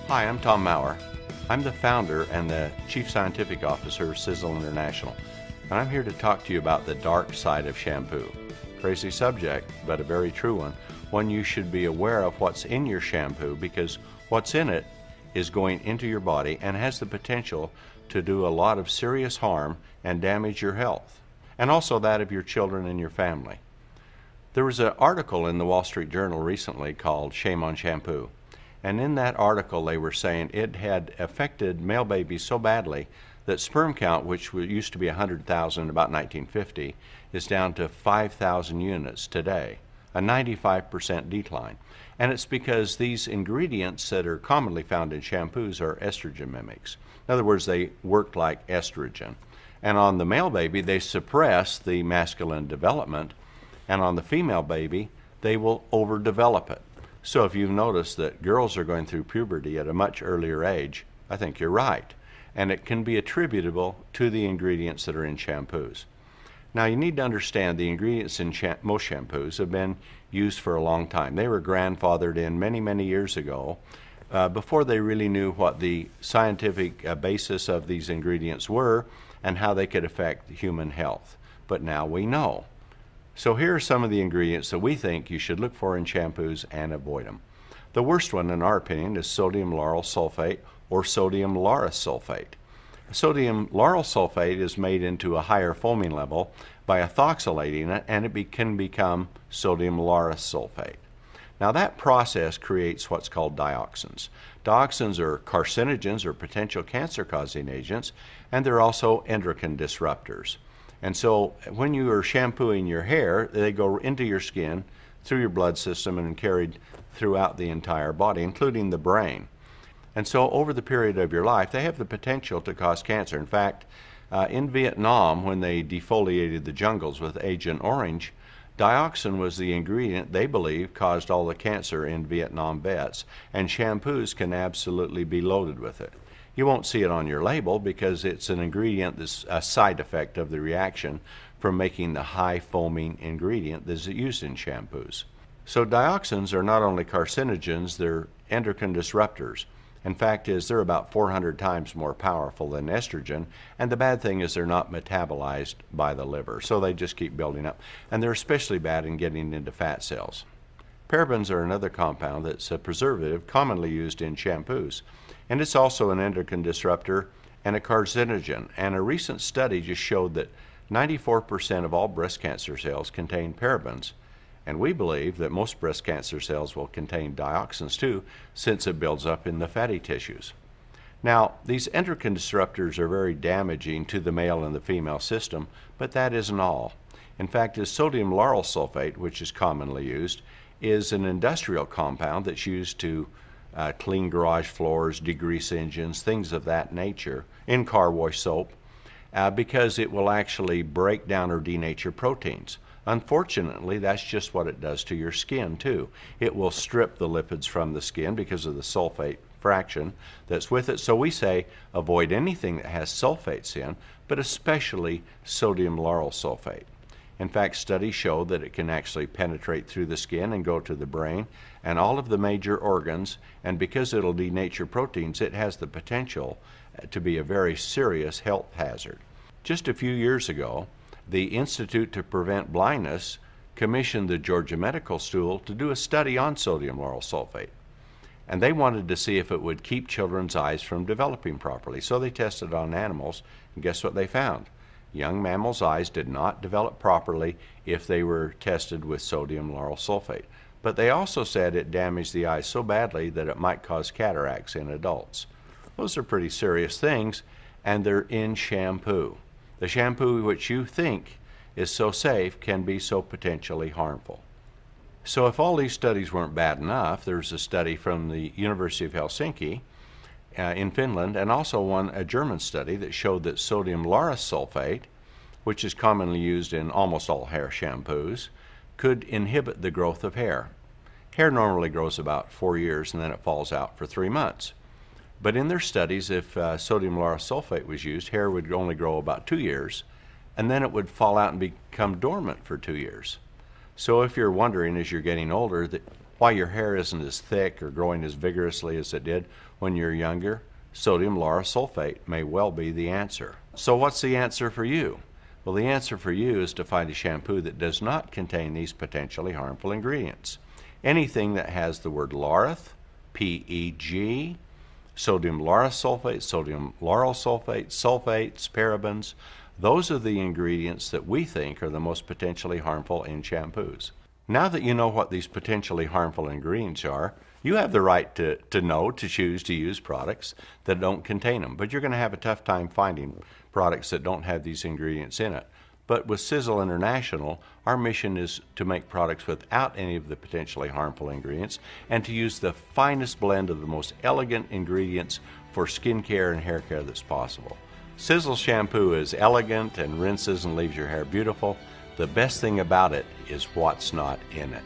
Hi, I'm Tom Maurer. I'm the founder and the Chief Scientific Officer of Sizzle International, and I'm here to talk to you about the dark side of shampoo. Crazy subject, but a very true one you should be aware of what's in your shampoo because what's in it is going into your body and has the potential to do a lot of serious harm and damage your health, and also that of your children and your family. There was an article in the Wall Street Journal recently called Shame on Shampoo. And in that article, they were saying it had affected male babies so badly that sperm count, which used to be 100,000 in about 1950, is down to 5,000 units today, a 95% decline. And it's because these ingredients that are commonly found in shampoos are estrogen mimics. In other words, they work like estrogen. And on the male baby, they suppress the masculine development, and on the female baby, they will overdevelop it. So if you've noticed that girls are going through puberty at a much earlier age, I think you're right. And it can be attributable to the ingredients that are in shampoos. Now you need to understand the ingredients in most shampoos have been used for a long time. They were grandfathered in many, many years ago before they really knew what the scientific basis of these ingredients were and how they could affect human health. But now we know. So here are some of the ingredients that we think you should look for in shampoos and avoid them. The worst one, in our opinion, is sodium lauryl sulfate or sodium lauryl sulfate. Sodium lauryl sulfate is made into a higher foaming level by ethoxylating it, and it can become sodium lauryl sulfate. Now that process creates what's called dioxins. Dioxins are carcinogens or potential cancer-causing agents, and they're also endocrine disruptors. And so when you are shampooing your hair, they go into your skin, through your blood system, and carried throughout the entire body, including the brain. And so over the period of your life, they have the potential to cause cancer. In fact, in Vietnam, when they defoliated the jungles with Agent Orange, dioxin was the ingredient they believe caused all the cancer in Vietnam vets, and shampoos can absolutely be loaded with it. You won't see it on your label because it's an ingredient that's a side effect of the reaction from making the high foaming ingredient that's used in shampoos. So dioxins are not only carcinogens, they're endocrine disruptors. In fact, they're about 400 times more powerful than estrogen, and the bad thing is they're not metabolized by the liver, so they just keep building up. And they're especially bad in getting into fat cells. Parabens are another compound that's a preservative commonly used in shampoos. And it's also an endocrine disruptor and a carcinogen. And a recent study just showed that 94% of all breast cancer cells contain parabens. And we believe that most breast cancer cells will contain dioxins too, since it builds up in the fatty tissues. Now, these endocrine disruptors are very damaging to the male and the female system, but that isn't all. In fact, the sodium lauryl sulfate, which is commonly used, is an industrial compound that's used to clean garage floors, degrease engines, things of that nature, in car wash soap, because it will actually break down or denature proteins. Unfortunately, that's just what it does to your skin too. It will strip the lipids from the skin because of the sulfate fraction that's with it. So we say avoid anything that has sulfates in, but especially sodium lauryl sulfate. In fact, studies show that it can actually penetrate through the skin and go to the brain and all of the major organs, and because it'll denature proteins, it has the potential to be a very serious health hazard. Just a few years ago, the Institute to Prevent Blindness commissioned the Georgia Medical School to do a study on sodium lauryl sulfate. And they wanted to see if it would keep children's eyes from developing properly. So they tested on animals, and guess what they found? Young mammals' eyes did not develop properly if they were tested with sodium lauryl sulfate. But they also said it damaged the eyes so badly that it might cause cataracts in adults. Those are pretty serious things, and they're in shampoo. The shampoo which you think is so safe can be so potentially harmful. So if all these studies weren't bad enough, there's a study from the University of Helsinki in Finland, and also a German study that showed that sodium lauryl sulfate, which is commonly used in almost all hair shampoos, could inhibit the growth of hair. Hair normally grows about 4 years and then it falls out for 3 months. But in their studies, if sodium lauryl sulfate was used, hair would only grow about 2 years, and then it would fall out and become dormant for 2 years. So if you're wondering as you're getting older that why your hair isn't as thick or growing as vigorously as it did when you're younger, sodium lauryl sulfate may well be the answer. So what's the answer for you? Well, the answer for you is to find a shampoo that does not contain these potentially harmful ingredients. Anything that has the word laureth, PEG, sodium lauryl sulfate, sodium lauryl sulfate, sulfates, parabens, those are the ingredients that we think are the most potentially harmful in shampoos. Now that you know what these potentially harmful ingredients are, you have the right to choose to use products that don't contain them. But you're going to have a tough time finding products that don't have these ingredients in it. But with Sizzle International, our mission is to make products without any of the potentially harmful ingredients and to use the finest blend of the most elegant ingredients for skincare and hair care that's possible. Sizzle shampoo is elegant and rinses and leaves your hair beautiful. The best thing about it is what's not in it.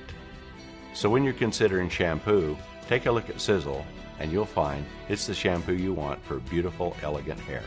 So when you're considering shampoo, take a look at Sizzle and you'll find it's the shampoo you want for beautiful, elegant hair.